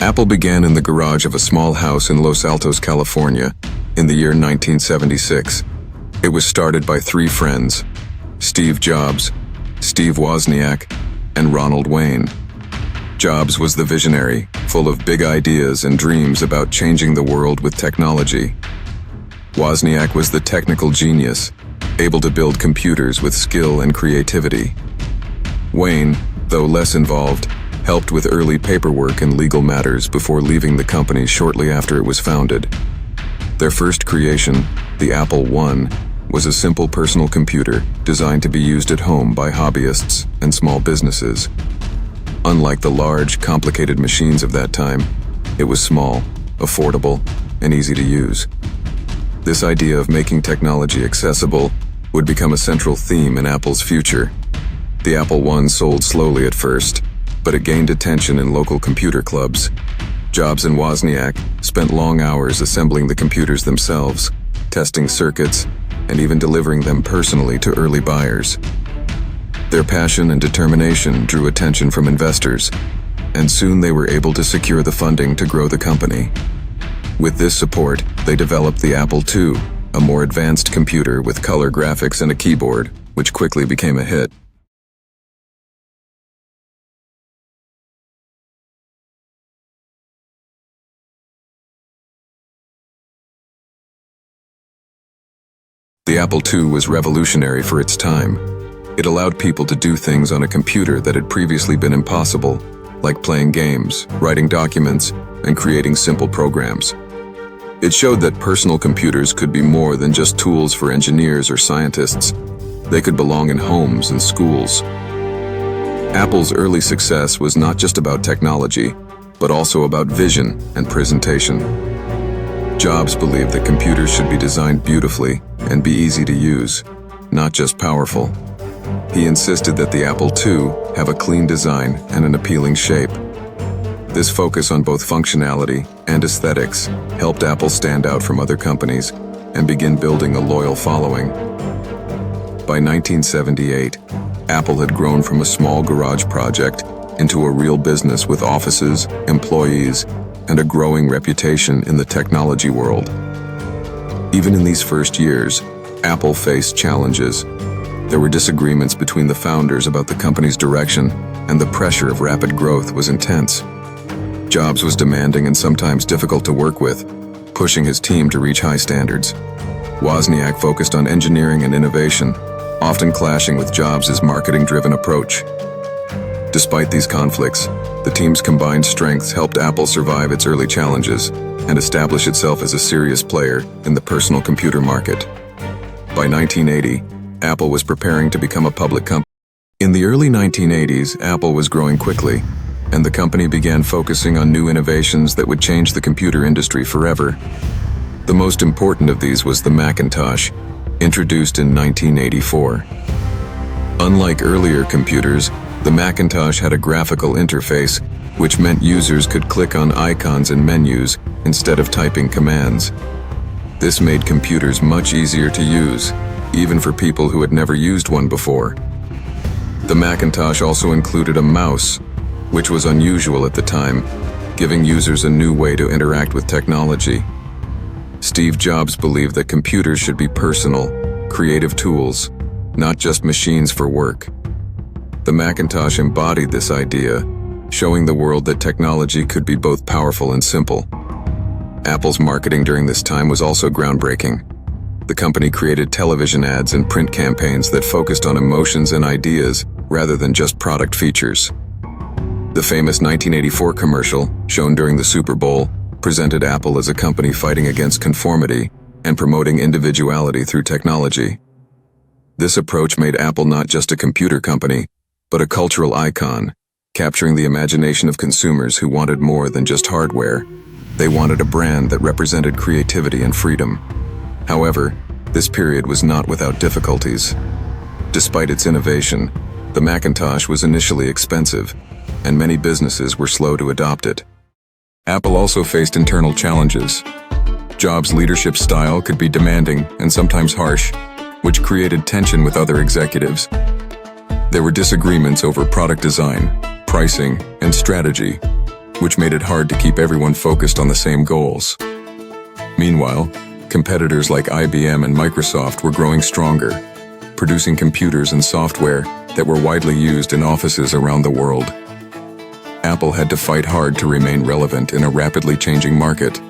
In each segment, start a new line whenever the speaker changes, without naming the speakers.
Apple began in the garage of a small house in Los Altos, California, in the year 1976. It was started by three friends: Steve Jobs, Steve Wozniak, and Ronald Wayne. Jobs was the visionary, full of big ideas and dreams about changing the world with technology. Wozniak was the technical genius, able to build computers with skill and creativity. Wayne, though less involved, helped with early paperwork and legal matters before leaving the company shortly after it was founded. Their first creation, the Apple I, was a simple personal computer designed to be used at home by hobbyists and small businesses. Unlike the large, complicated machines of that time, it was small, affordable, and easy to use. This idea of making technology accessible would become a central theme in Apple's future. The Apple I sold slowly at first, but it gained attention in local computer clubs. Jobs and Wozniak spent long hours assembling the computers themselves, testing circuits, and even delivering them personally to early buyers. Their passion and determination drew attention from investors, and soon they were able to secure the funding to grow the company. With this support, they developed the Apple II, a more advanced computer with color graphics and a keyboard, which quickly became a hit. The Apple II was revolutionary for its time. It allowed people to do things on a computer that had previously been impossible, like playing games, writing documents, and creating simple programs. It showed that personal computers could be more than just tools for engineers or scientists. They could belong in homes and schools. Apple's early success was not just about technology, but also about vision and presentation. Jobs believed that computers should be designed beautifully and be easy to use, not just powerful. He insisted that the Apple II have a clean design and an appealing shape. This focus on both functionality and aesthetics helped Apple stand out from other companies and begin building a loyal following. By 1978, Apple had grown from a small garage project into a real business with offices, employees, and a growing reputation in the technology world. Even in these first years, Apple faced challenges. There were disagreements between the founders about the company's direction, and the pressure of rapid growth was intense. Jobs was demanding and sometimes difficult to work with, pushing his team to reach high standards. Wozniak focused on engineering and innovation, often clashing with Jobs' marketing-driven approach. Despite these conflicts, the team's combined strengths helped Apple survive its early challenges and establish itself as a serious player in the personal computer market. By 1980, Apple was preparing to become a public company. In the early 1980s, Apple was growing quickly, and the company began focusing on new innovations that would change the computer industry forever. The most important of these was the Macintosh, introduced in 1984. Unlike earlier computers, the Macintosh had a graphical interface, which meant users could click on icons and menus instead of typing commands. This made computers much easier to use, even for people who had never used one before. The Macintosh also included a mouse, which was unusual at the time, giving users a new way to interact with technology. Steve Jobs believed that computers should be personal, creative tools, not just machines for work. The Macintosh embodied this idea, showing the world that technology could be both powerful and simple. Apple's marketing during this time was also groundbreaking. The company created television ads and print campaigns that focused on emotions and ideas rather than just product features. The famous 1984 commercial, shown during the Super Bowl, presented Apple as a company fighting against conformity and promoting individuality through technology. This approach made Apple not just a computer company, but a cultural icon, capturing the imagination of consumers who wanted more than just hardware. They wanted a brand that represented creativity and freedom. However, this period was not without difficulties. Despite its innovation, the Macintosh was initially expensive, and many businesses were slow to adopt it. Apple also faced internal challenges. Jobs' leadership style could be demanding and sometimes harsh, which created tension with other executives. There were disagreements over product design, pricing, and strategy. which made it hard to keep everyone focused on the same goals. Meanwhile, competitors like IBM and Microsoft were growing stronger, producing computers and software that were widely used in offices around the world. Apple had to fight hard to remain relevant in a rapidly changing market.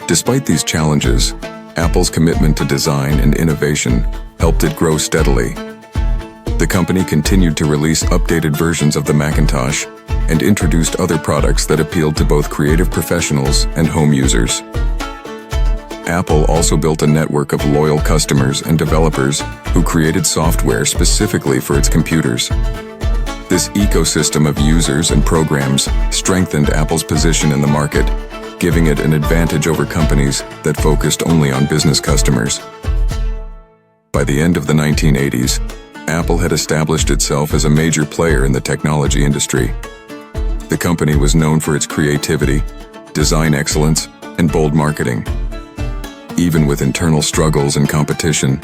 Despite these challenges, Apple's commitment to design and innovation helped it grow steadily. The company continued to release updated versions of the Macintosh and introduced other products that appealed to both creative professionals and home users. Apple also built a network of loyal customers and developers who created software specifically for its computers. This ecosystem of users and programs strengthened Apple's position in the market, giving it an advantage over companies that focused only on business customers. By the end of the 1980s, Apple had established itself as a major player in the technology industry. The company was known for its creativity, design excellence, and bold marketing. Even with internal struggles and competition,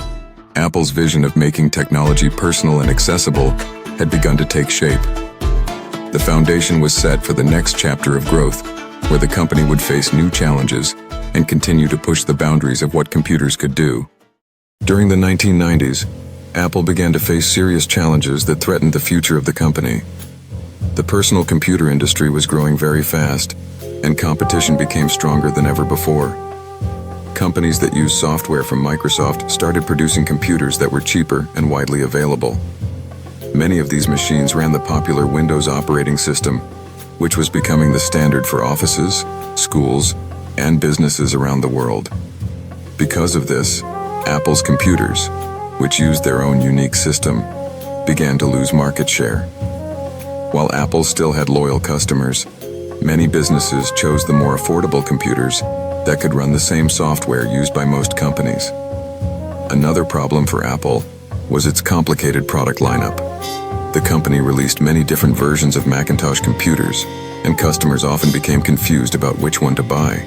Apple's vision of making technology personal and accessible had begun to take shape. The foundation was set for the next chapter of growth, where the company would face new challenges and continue to push the boundaries of what computers could do. During the 1990s, Apple began to face serious challenges that threatened the future of the company. The personal computer industry was growing very fast, and competition became stronger than ever before. Companies that used software from Microsoft started producing computers that were cheaper and widely available. Many of these machines ran the popular Windows operating system, which was becoming the standard for offices, schools, and businesses around the world. Because of this, Apple's computers, which used their own unique system, began to lose market share. While Apple still had loyal customers, many businesses chose the more affordable computers that could run the same software used by most companies. Another problem for Apple was its complicated product lineup. The company released many different versions of Macintosh computers, and customers often became confused about which one to buy.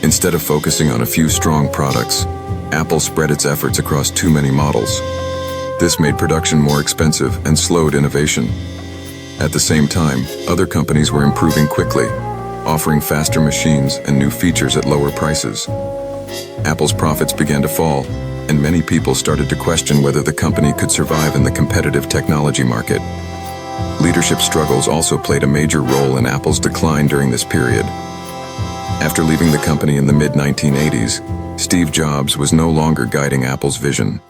Instead of focusing on a few strong products, Apple spread its efforts across too many models. This made production more expensive and slowed innovation. At the same time, other companies were improving quickly, offering faster machines and new features at lower prices. Apple's profits began to fall, and many people started to question whether the company could survive in the competitive technology market. Leadership struggles also played a major role in Apple's decline during this period. After leaving the company in the mid-1980s, Steve Jobs was no longer guiding Apple's vision.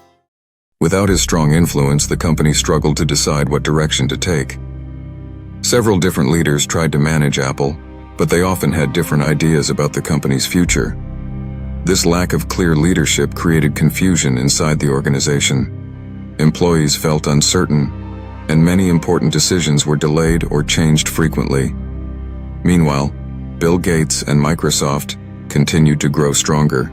Without his strong influence, the company struggled to decide what direction to take. Several different leaders tried to manage Apple, but they often had different ideas about the company's future. This lack of clear leadership created confusion inside the organization. Employees felt uncertain, and many important decisions were delayed or changed frequently. Meanwhile, Bill Gates and Microsoft continued to grow stronger.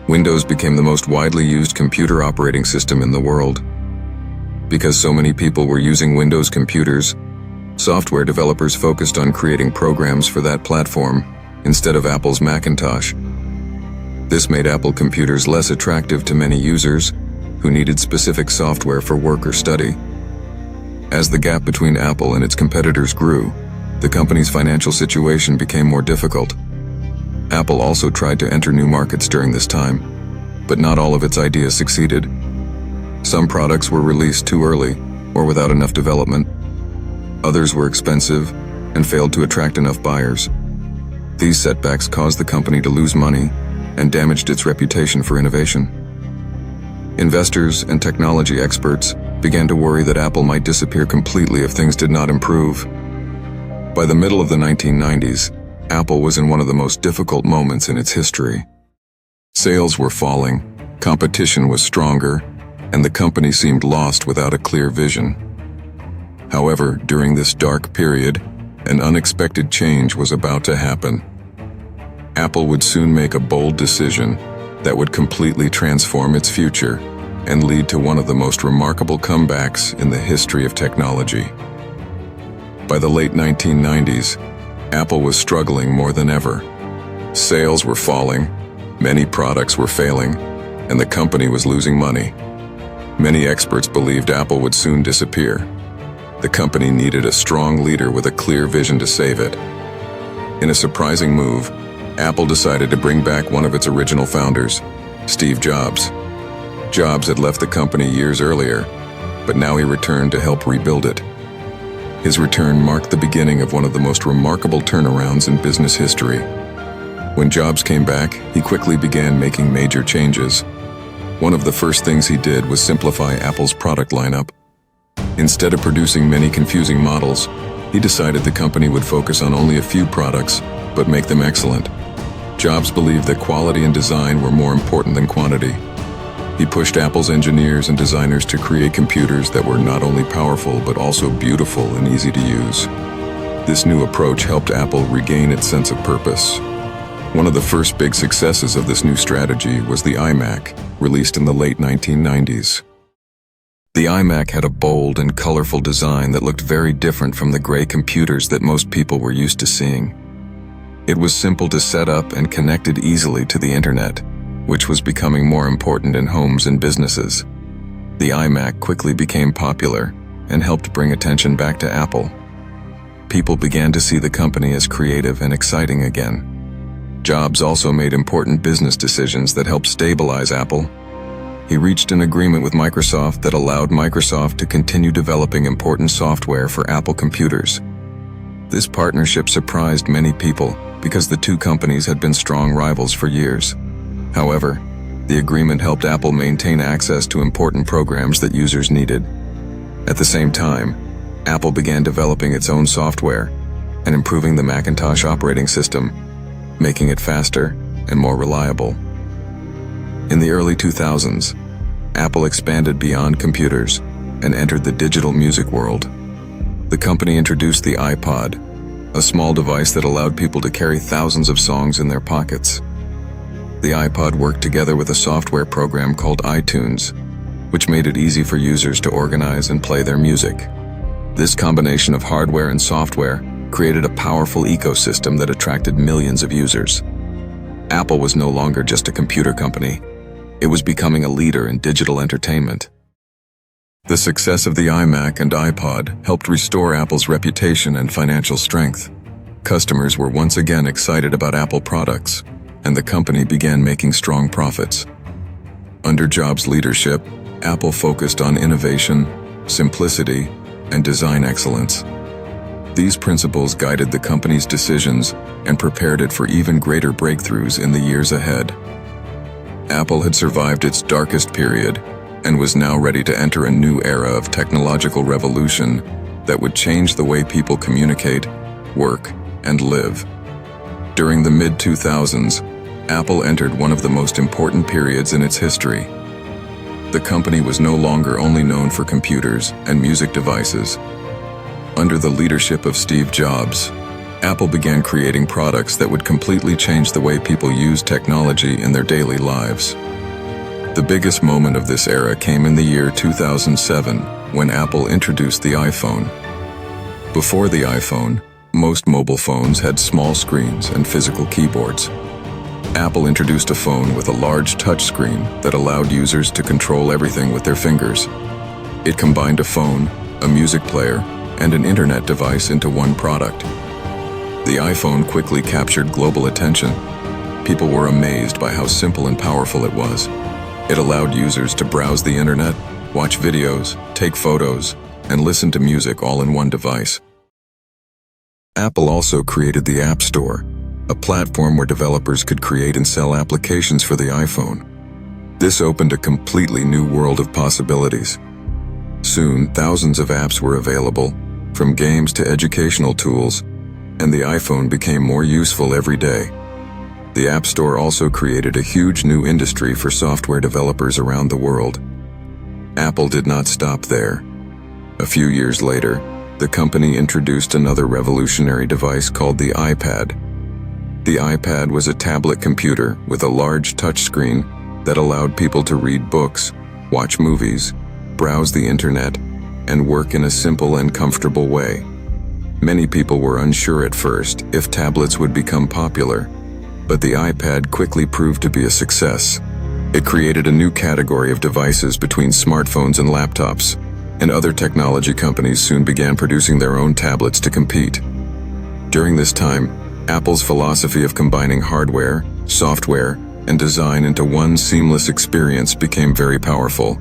Windows became the most widely used computer operating system in the world. Because so many people were using Windows computers, software developers focused on creating programs for that platform instead of Apple's Macintosh. This made Apple computers less attractive to many users who needed specific software for work or study. As the gap between Apple and its competitors grew, the company's financial situation became more difficult. Apple also tried to enter new markets during this time, but not all of its ideas succeeded. Some products were released too early or without enough development. Others were expensive and failed to attract enough buyers. These setbacks caused the company to lose money and damaged its reputation for innovation. Investors and technology experts began to worry that Apple might disappear completely if things did not improve. By the middle of the 1990s, Apple was in one of the most difficult moments in its history. Sales were falling, competition was stronger, and the company seemed lost without a clear vision. However, during this dark period, an unexpected change was about to happen. Apple would soon make a bold decision that would completely transform its future and lead to one of the most remarkable comebacks in the history of technology. By the late 1990s, Apple was struggling more than ever. Sales were falling, many products were failing, and the company was losing money. Many experts believed Apple would soon disappear. The company needed a strong leader with a clear vision to save it. In a surprising move, Apple decided to bring back one of its original founders, Steve Jobs. Jobs had left the company years earlier, but now he returned to help rebuild it. His return marked the beginning of one of the most remarkable turnarounds in business history. When Jobs came back, he quickly began making major changes. One of the first things he did was simplify Apple's product lineup. Instead of producing many confusing models, he decided the company would focus on only a few products, but make them excellent. Jobs believed that quality and design were more important than quantity. He pushed Apple's engineers and designers to create computers that were not only powerful but also beautiful and easy to use. This new approach helped Apple regain its sense of purpose. One of the first big successes of this new strategy was the iMac, released in the late 1990s. The iMac had a bold and colorful design that looked very different from the gray computers that most people were used to seeing. It was simple to set up and connected easily to the internet, which was becoming more important in homes and businesses. The iMac quickly became popular and helped bring attention back to Apple. People began to see the company as creative and exciting again. Jobs also made important business decisions that helped stabilize Apple. He reached an agreement with Microsoft that allowed Microsoft to continue developing important software for Apple computers. This partnership surprised many people because the two companies had been strong rivals for years. However, the agreement helped Apple maintain access to important programs that users needed. At the same time, Apple began developing its own software and improving the Macintosh operating system, making it faster and more reliable. In the early 2000s, Apple expanded beyond computers and entered the digital music world. The company introduced the iPod, a small device that allowed people to carry thousands of songs in their pockets. The iPod worked together with a software program called iTunes, which made it easy for users to organize and play their music. This combination of hardware and software created a powerful ecosystem that attracted millions of users. Apple was no longer just a computer company. It was becoming a leader in digital entertainment. The success of the iMac and iPod helped restore Apple's reputation and financial strength. Customers were once again excited about Apple products, and the company began making strong profits. Under Jobs' leadership, Apple focused on innovation, simplicity, and design excellence. These principles guided the company's decisions and prepared it for even greater breakthroughs in the years ahead. Apple had survived its darkest period and was now ready to enter a new era of technological revolution that would change the way people communicate, work, and live. During the mid-2000s, Apple entered one of the most important periods in its history. The company was no longer only known for computers and music devices. Under the leadership of Steve Jobs, Apple began creating products that would completely change the way people use technology in their daily lives. The biggest moment of this era came in the year 2007, when Apple introduced the iPhone. Before the iPhone, most mobile phones had small screens and physical keyboards. Apple introduced a phone with a large touchscreen that allowed users to control everything with their fingers. It combined a phone, a music player, and an internet device into one product. The iPhone quickly captured global attention. People were amazed by how simple and powerful it was. It allowed users to browse the internet, watch videos, take photos, and listen to music all in one device. Apple also created the App Store, a platform where developers could create and sell applications for the iPhone. This opened a completely new world of possibilities. Soon, thousands of apps were available, from games to educational tools, and the iPhone became more useful every day. The App Store also created a huge new industry for software developers around the world. Apple did not stop there. A few years later, the company introduced another revolutionary device called the iPad. The iPad was a tablet computer with a large touchscreen that allowed people to read books, watch movies, browse the internet, and work in a simple and comfortable way. Many people were unsure at first if tablets would become popular, but the iPad quickly proved to be a success. It created a new category of devices between smartphones and laptops, and other technology companies soon began producing their own tablets to compete. During this time, Apple's philosophy of combining hardware, software, and design into one seamless experience became very powerful.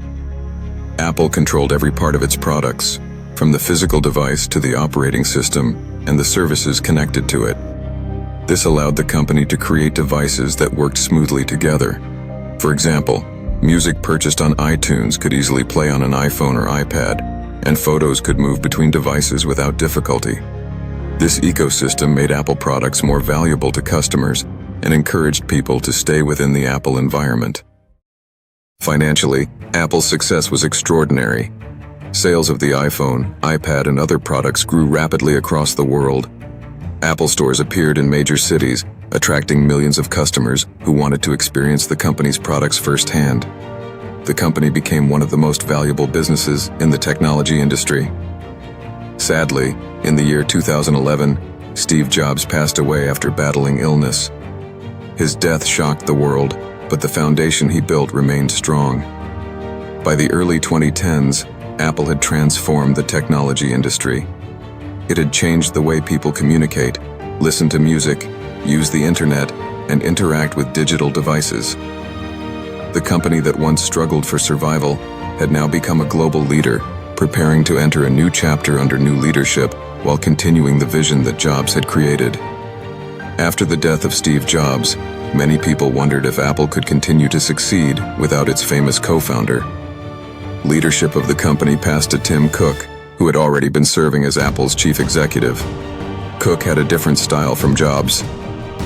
Apple controlled every part of its products, from the physical device to the operating system and the services connected to it. This allowed the company to create devices that worked smoothly together. For example, music purchased on iTunes could easily play on an iPhone or iPad, and photos could move between devices without difficulty. This ecosystem made Apple products more valuable to customers and encouraged people to stay within the Apple environment. Financially, Apple's success was extraordinary. Sales of the iPhone, iPad, and other products grew rapidly across the world. Apple stores appeared in major cities, attracting millions of customers who wanted to experience the company's products firsthand. The company became one of the most valuable businesses in the technology industry. Sadly, in the year 2011, Steve Jobs passed away after battling illness. His death shocked the world, but the foundation he built remained strong. By the early 2010s, Apple had transformed the technology industry. It had changed the way people communicate, listen to music, use the internet, and interact with digital devices. The company that once struggled for survival had now become a global leader, preparing to enter a new chapter under new leadership while continuing the vision that Jobs had created. After the death of Steve Jobs, many people wondered if Apple could continue to succeed without its famous co-founder. Leadership of the company passed to Tim Cook, who had already been serving as Apple's chief executive. Cook had a different style from Jobs.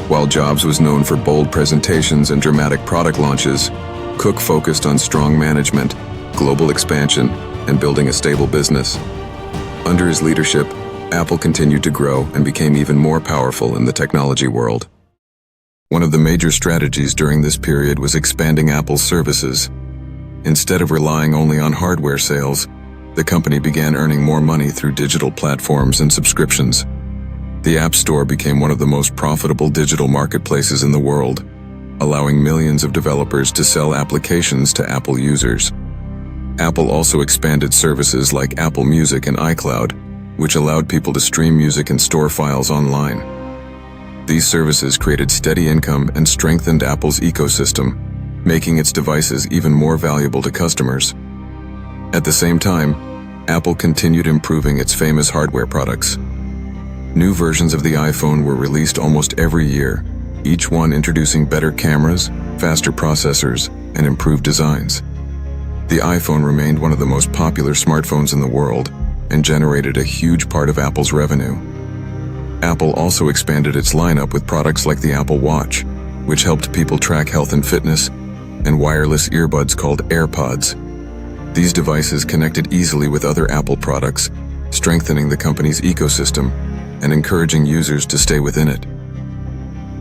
While Jobs was known for bold presentations and dramatic product launches, Cook focused on strong management, global expansion, and building a stable business. Under his leadership, Apple continued to grow and became even more powerful in the technology world. One of the major strategies during this period was expanding Apple's services. Instead of relying only on hardware sales, the company began earning more money through digital platforms and subscriptions. The App Store became one of the most profitable digital marketplaces in the world, allowing millions of developers to sell applications to Apple users. Apple also expanded services like Apple Music and iCloud, which allowed people to stream music and store files online. These services created steady income and strengthened Apple's ecosystem, making its devices even more valuable to customers. At the same time, Apple continued improving its famous hardware products. New versions of the iPhone were released almost every year, each one introducing better cameras, faster processors, and improved designs. The iPhone remained one of the most popular smartphones in the world and generated a huge part of Apple's revenue. Apple also expanded its lineup with products like the Apple Watch, which helped people track health and fitness, and wireless earbuds called AirPods. These devices connected easily with other Apple products, strengthening the company's ecosystem and encouraging users to stay within it.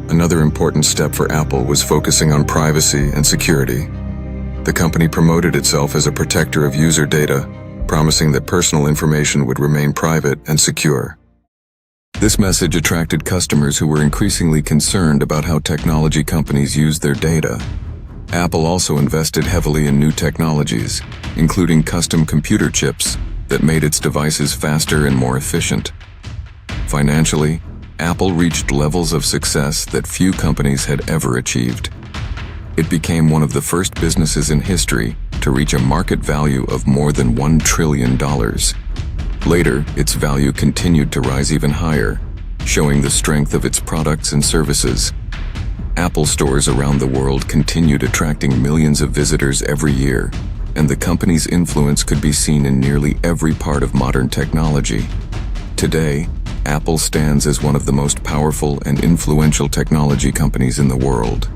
Another important step for Apple was focusing on privacy and security. The company promoted itself as a protector of user data, promising that personal information would remain private and secure. This message attracted customers who were increasingly concerned about how technology companies used their data. Apple also invested heavily in new technologies, including custom computer chips that made its devices faster and more efficient. Financially, Apple reached levels of success that few companies had ever achieved. It became one of the first businesses in history to reach a market value of more than $1 trillion. Later, its value continued to rise even higher, showing the strength of its products and services. Apple stores around the world continued attracting millions of visitors every year, and the company's influence could be seen in nearly every part of modern technology. Today, Apple stands as one of the most powerful and influential technology companies in the world.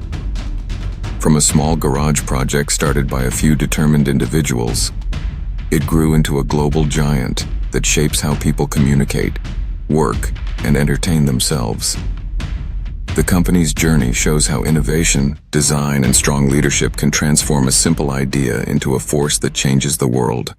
From a small garage project started by a few determined individuals, it grew into a global giant that shapes how people communicate, work, and entertain themselves. The company's journey shows how innovation, design, and strong leadership can transform a simple idea into a force that changes the world.